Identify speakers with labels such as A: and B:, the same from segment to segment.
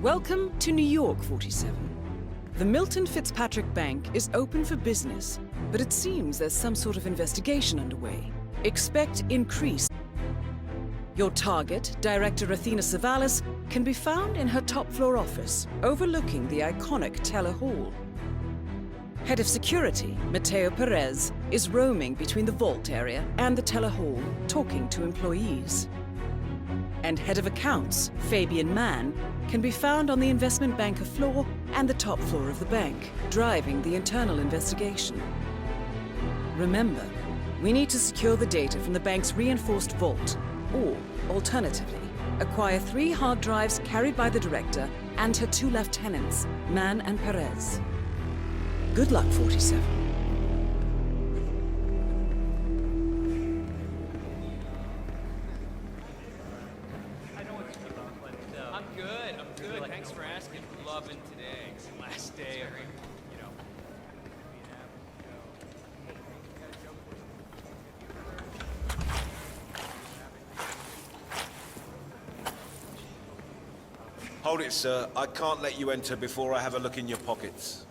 A: Welcome to New York, 47. The Milton Fitzpatrick Bank is open for business, but it seems there's some sort of investigation underway. Expect increase. Your target, Director Athena Savalas, can be found in her top-floor office, overlooking the iconic Teller Hall. Head of Security, Mateo Perez, is roaming between the vault area and the Teller Hall, talking to employees. And Head of Accounts, Fabian Mann, can be found on the investment banker floor and the top floor of the bank, driving the internal investigation. Remember, we need to secure the data from the bank's reinforced vault, or, alternatively, acquire 3 hard drives carried by the director and her 2 lieutenants, Mann and Perez. Good luck, 47.
B: I'm good. Thanks for asking. Loving today. It's the last day of, you know.
C: Hold it, sir. I can't let you enter before I have a look in your pockets.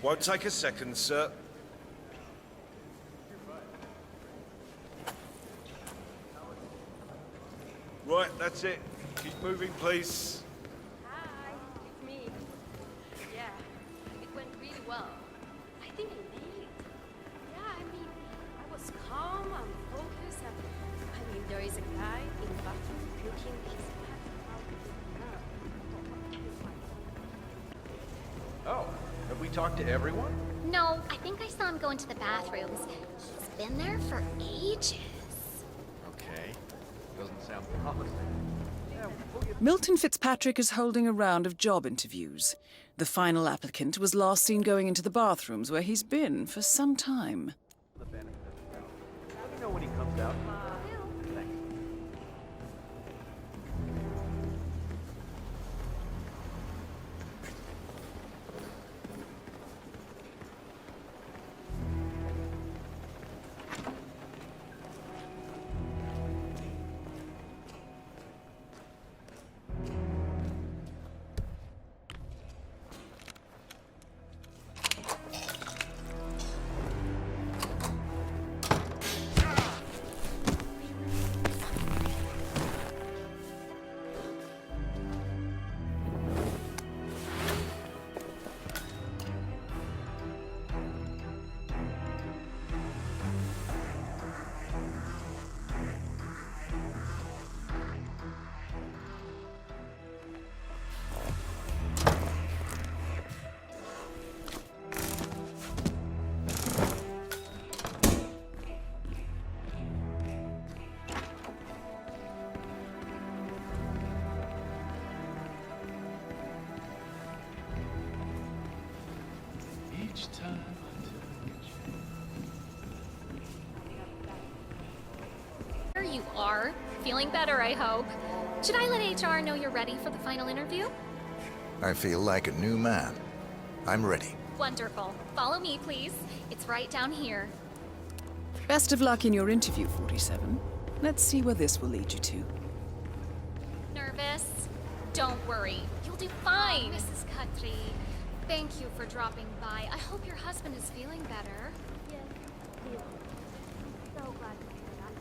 C: Won't take a second, sir. Right, that's it. Keep moving, please.
D: Hi, it's me. Yeah, it went really well. I think I did. Yeah, I mean, I was calm and focused. And, I mean, there is a guy in the bathroom cooking his
E: Oh, have we talked to everyone?
F: No, I think I saw him go into the bathrooms. He's been there for ages.
E: Okay. Doesn't sound promising.
A: Milton Fitzpatrick is holding a round of job interviews. The final applicant was last seen going into the bathrooms where he's been for some time.
E: Let me know when he comes out. Thanks.
F: There you are. Feeling better, I hope. Should I let HR know you're ready for the final interview?
G: I feel like a new man. I'm ready.
F: Wonderful. Follow me, please. It's right down here.
A: Best of luck in your interview, 47. Let's see where this will lead you to.
F: Nervous? Don't worry. You'll do fine.
D: Mrs. Khatri, thank you for dropping by. I hope your husband is feeling better.
H: Yes, he is. So glad to hear that.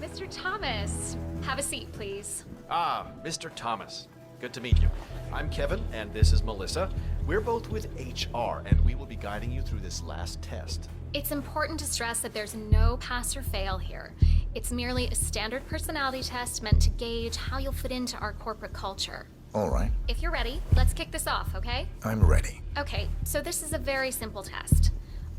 F: Mr. Thomas, have a seat, please.
E: Ah, Mr. Thomas. Good to meet you. I'm Kevin, and this is Melissa. We're both with HR, and we will be guiding you through this last test.
F: It's important to stress that there's no pass or fail here. It's merely a standard personality test meant to gauge how you'll fit into our corporate culture.
G: All right,
F: If you're ready, let's kick this off, okay?
G: I'm ready.
F: Okay, so this is a very simple test.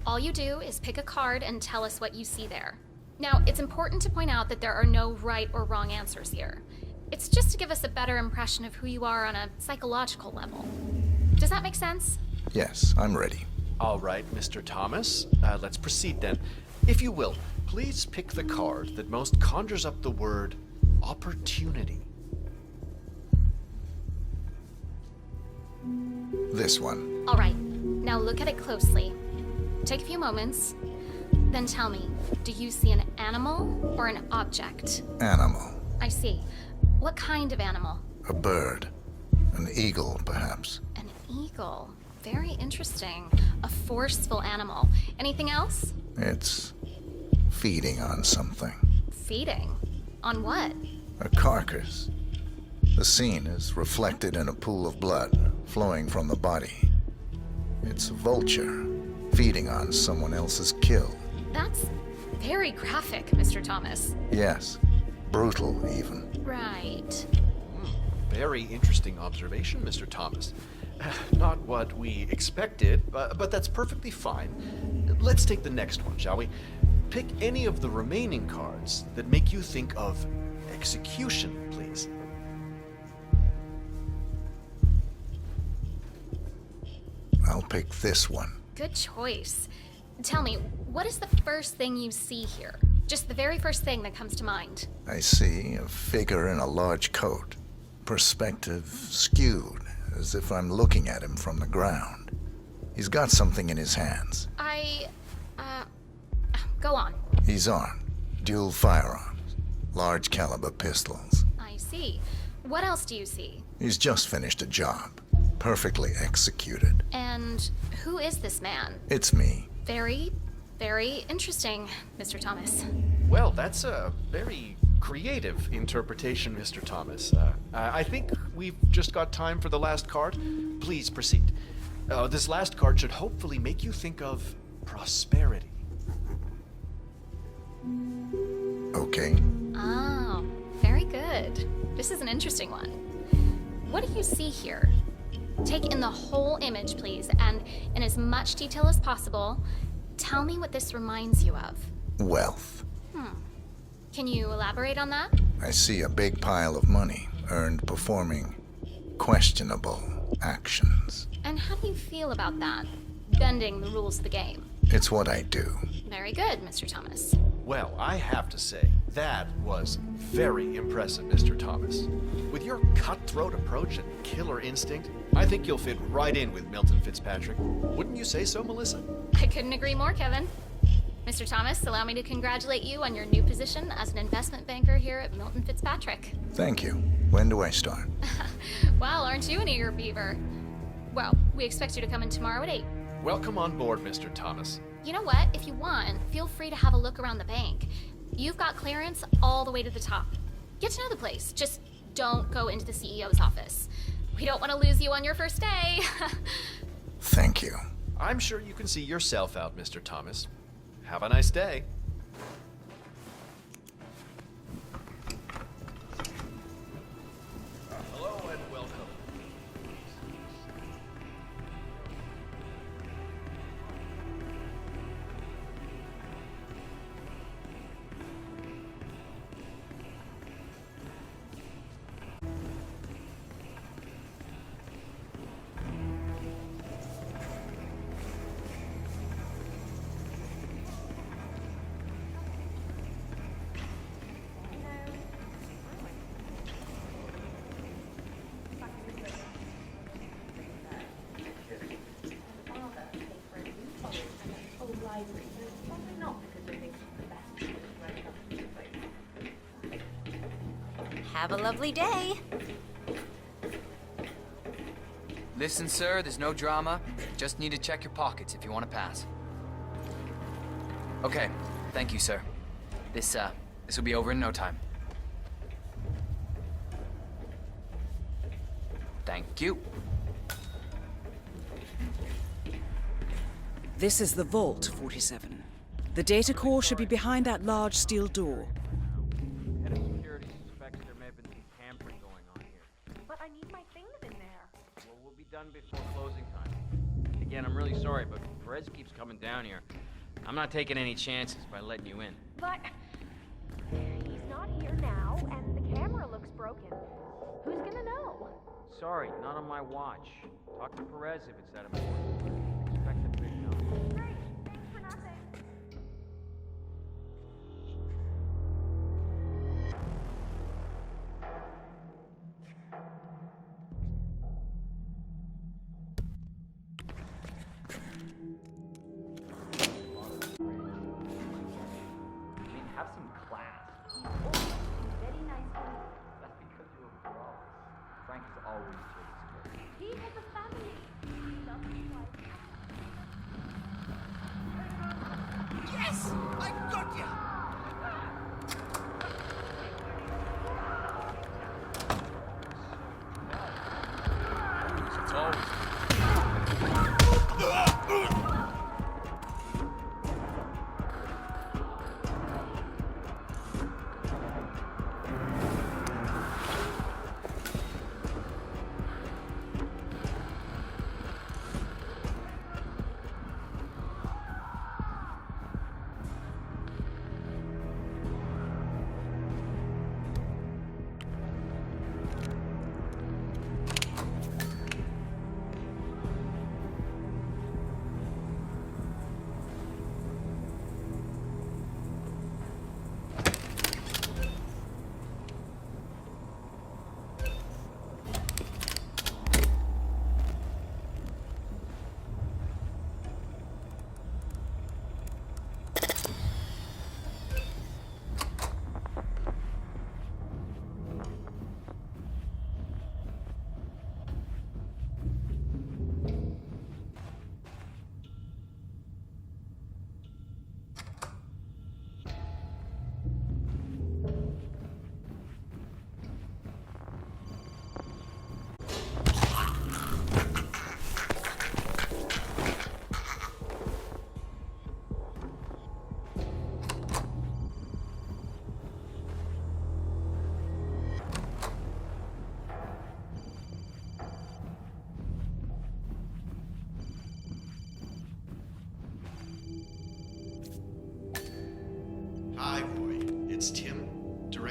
F: All you do is pick a card and tell us what you see there. Now, it's important to point out that there are no right or wrong answers here. It's just to give us a better impression of who you are on a psychological level. Does that make sense?
G: Yes, I'm ready.
E: All right, Mr. Thomas. Let's proceed then. If you will, please pick the card that most conjures up the word opportunity.
G: This one.
F: All right, now look at it closely. Take a few moments. Then tell me, do you see an animal or an object?
G: Animal.
F: I see. What kind of animal?
G: A bird. An eagle, perhaps.
F: An eagle. Very interesting. A forceful animal. Anything else?
G: It's feeding on something.
F: Feeding. On what?
G: A carcass. The scene is reflected in a pool of blood flowing from the body. It's a vulture feeding on someone else's kill.
F: That's very graphic, Mr. Thomas.
G: Yes, brutal even.
F: Right.
E: Very interesting observation, Mr. Thomas. Not what we expected, but that's perfectly fine. Let's take the next one, shall we? Pick any of the remaining cards that make you think of execution, please.
G: I'll pick this one.
F: Good choice. Tell me, what is the first thing you see here? Just the very first thing that comes to mind.
G: I see a figure in a large coat. Perspective skewed, as if I'm looking at him from the ground. He's got something in his hands.
F: Go on.
G: He's armed. Dual firearms. Large caliber pistols.
F: I see. What else do you see?
G: He's just finished a job. Perfectly executed.
F: And who is this man?
G: It's me.
F: Very, very interesting, Mr. Thomas.
E: Well, that's a very creative interpretation, Mr. Thomas. I think we've just got time for the last card. Please proceed. This last card should hopefully make you think of prosperity.
G: Okay.
F: Oh, very good. This is an interesting one. What do you see here? Take in the whole image, please, and in as much detail as possible, tell me what this reminds you of.
G: Wealth.
F: Can you elaborate on that?
G: I see a big pile of money earned performing questionable actions.
F: And how do you feel about that? Bending the rules of the game.
G: It's what I do.
F: Very good, Mr. Thomas.
E: Well, I have to say, that was very impressive, Mr. Thomas. With your cutthroat approach and killer instinct, I think you'll fit right in with Milton Fitzpatrick. Wouldn't you say so, Melissa?
F: I couldn't agree more, Kevin. Mr. Thomas, allow me to congratulate you on your new position as an investment banker here at Milton Fitzpatrick.
G: Thank you. When do I start?
F: Well, aren't you an eager beaver? Well, we expect you to come in tomorrow at 8.
E: Welcome on board, Mr. Thomas.
F: You know what? If you want, feel free to have a look around the bank. You've got clearance all the way to the top. Get to know the place. Just don't go into the CEO's office. We don't want to lose you on your first day.
G: Thank you.
E: I'm sure you can see yourself out, Mr. Thomas. Have a nice day. Hello and welcome.
I: Have a lovely day.
B: Listen, sir, there's no drama. Just need to check your pockets if you want to pass. Okay, thank you, sir. This will be over in no time. Thank you.
A: This is the Vault, 47. The data core should be behind that large steel door.
B: Head of security suspects there may have been some tampering going on here.
H: But I need my things in there.
B: Well, we'll be done before closing time. Again, I'm really sorry, but Perez keeps coming down here. I'm not taking any chances by letting you in.
H: But he's not here now, and the camera looks broken. Who's gonna know?
B: Sorry, not on my watch. Talk to Perez if it's that important. Expect a big no.
H: Great, thanks for nothing.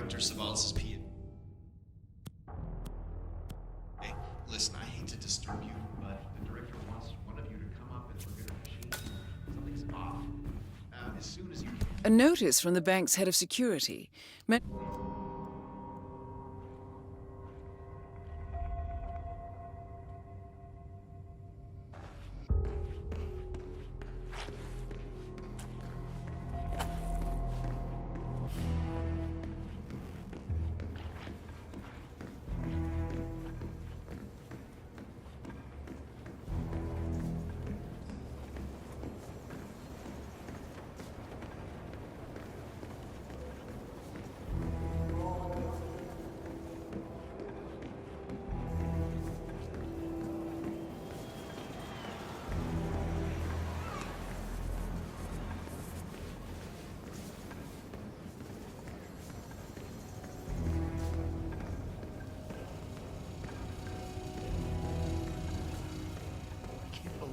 E: Director Savalas' PA. Hey, listen, I hate to disturb you, but the director wants one of you to come up and look at her machine. Something's off. As soon as you can.
A: A notice from the bank's head of security meant.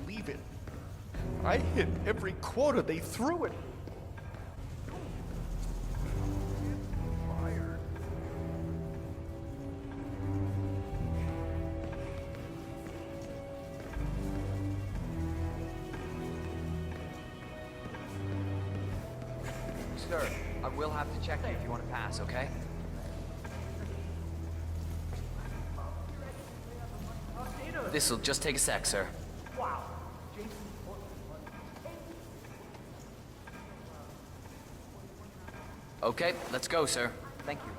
E: Believe it. I hit every quota they threw at me. Fired.
I: Sir, I will have to check you if you want to pass, okay? This'll just take a sec, sir. Okay, let's go, sir. Thank you.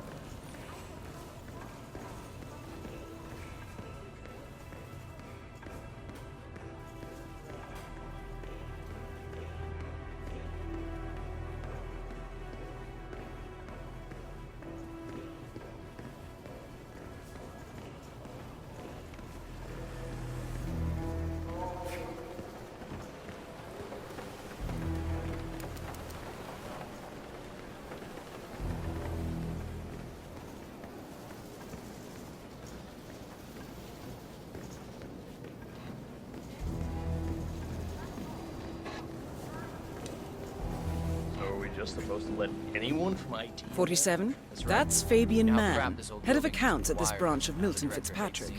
J: Just supposed to let anyone from IT?
A: 47? That's Fabian Mann, head of accounts at this branch of Milton Fitzpatrick.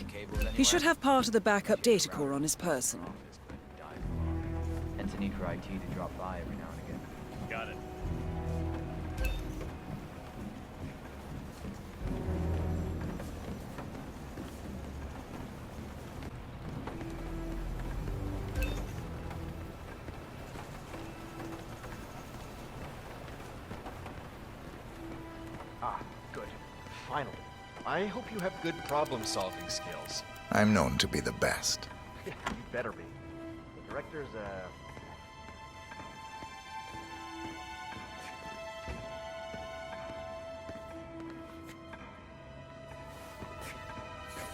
A: He should have part of the backup data core on his person.
I: Hence a need for IT to drop by every now and again.
J: Got it.
E: Ah, good. Finally. I hope you have good problem-solving skills.
G: I'm known to be the best.
E: You better be. The director's,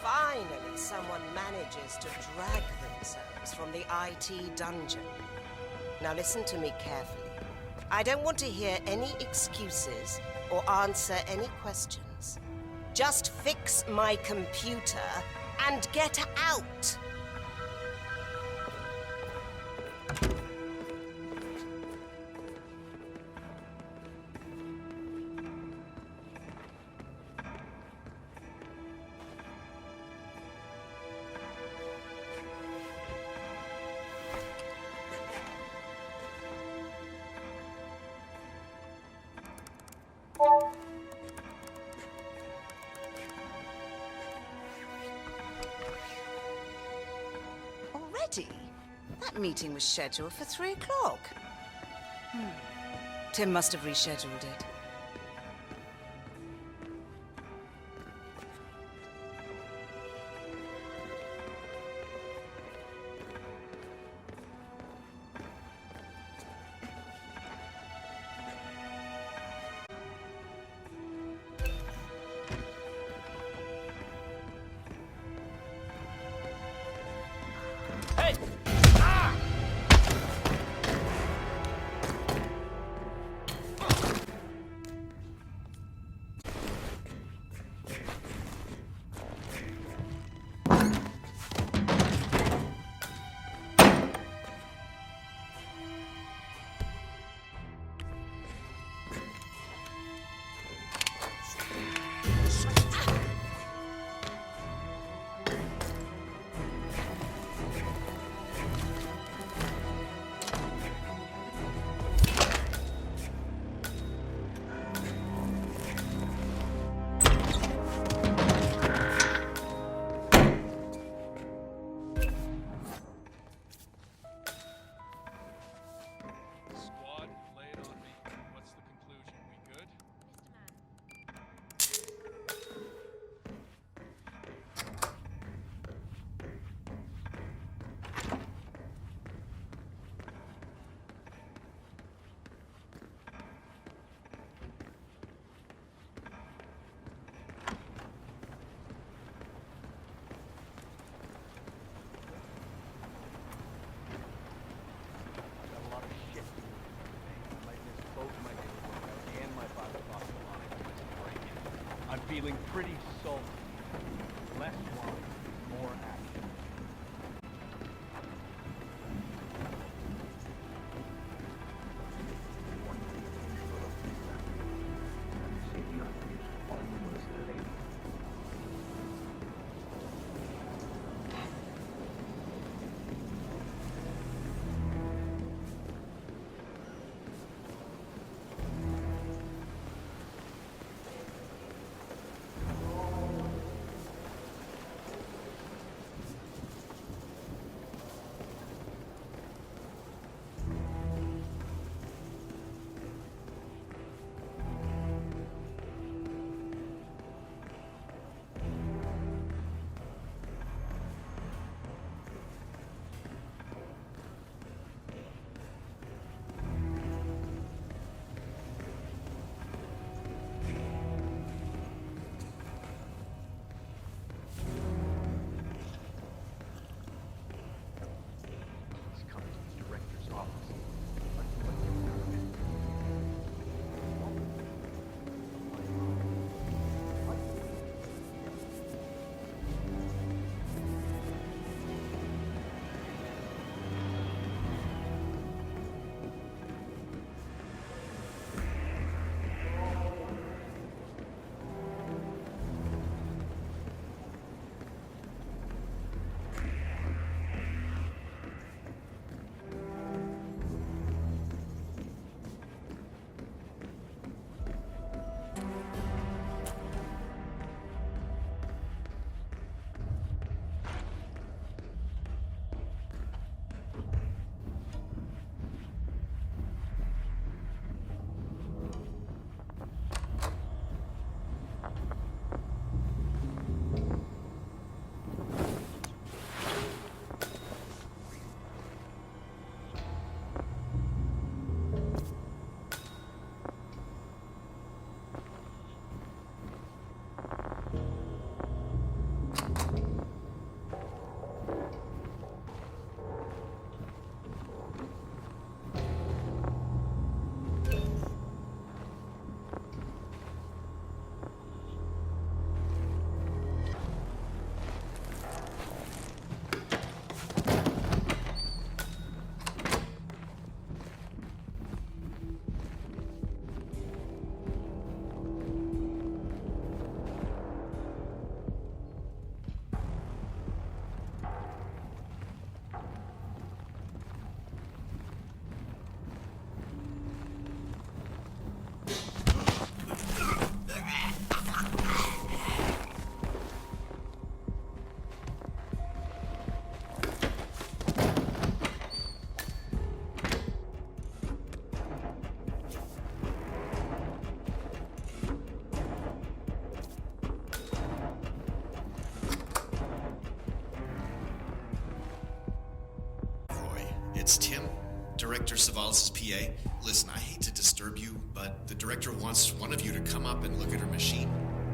K: Finally, someone manages to drag themselves from the IT dungeon. Now listen to me carefully. I don't want to hear any excuses or answer any questions. Just fix my computer and get out! Already? That meeting was scheduled for 3 o'clock. Tim must have rescheduled it.
J: I'm feeling pretty salty. Less wine, more action.
L: It's Tim, Director Savalas' PA. Listen, I hate to disturb you, but the director wants one of you to come up and look at her machine.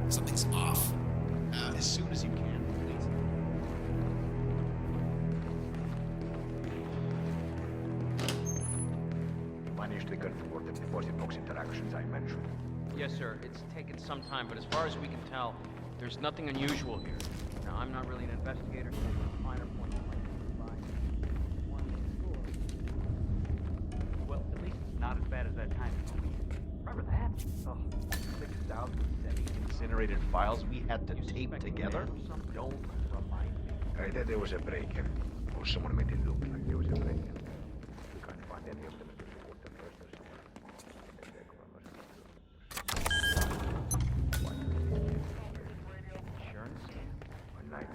L: Something's off. As soon as you can, please.
J: Managed to confirm the deposit box interactions I mentioned.
B: Yes, sir. It's taken some time, but as far as we can tell, there's nothing unusual here. Now, I'm not really an investigator, so the finer points might
J: Well, at least it's not as bad as that time. Remember that? Oh, 6,070 incinerated files we had to tape together? Don't remind me.
M: I thought there was a break-in, or someone made it look like there was a break-in. We can't find any of them to report the person.
J: Insurance scam?
M: One night.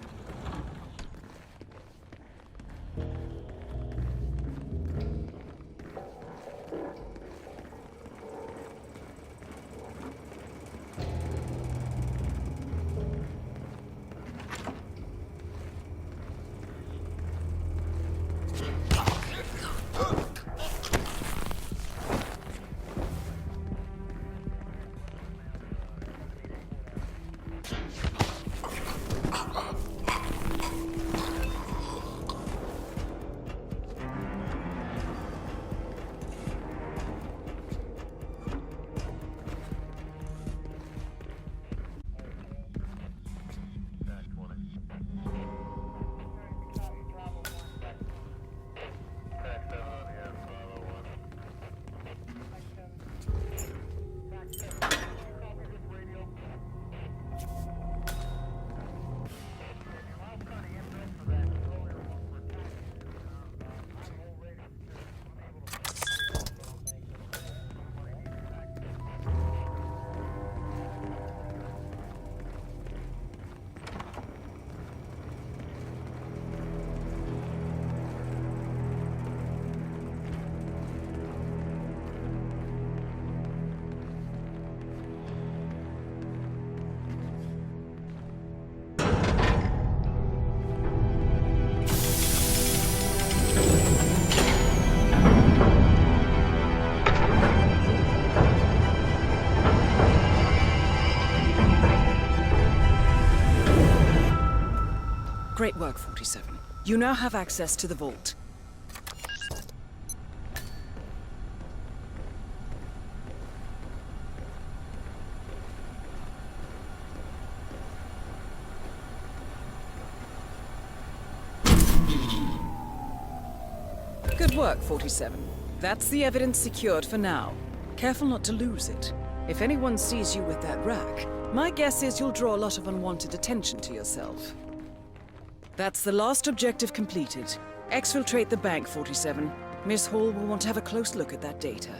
A: Great work, 47. You now have access to the vault. Good work, 47. That's the evidence secured for now. Careful not to lose it. If anyone sees you with that rack, my guess is you'll draw a lot of unwanted attention to yourself. That's the last objective completed. Exfiltrate the bank, 47. Miss Hall will want to have a close look at that data.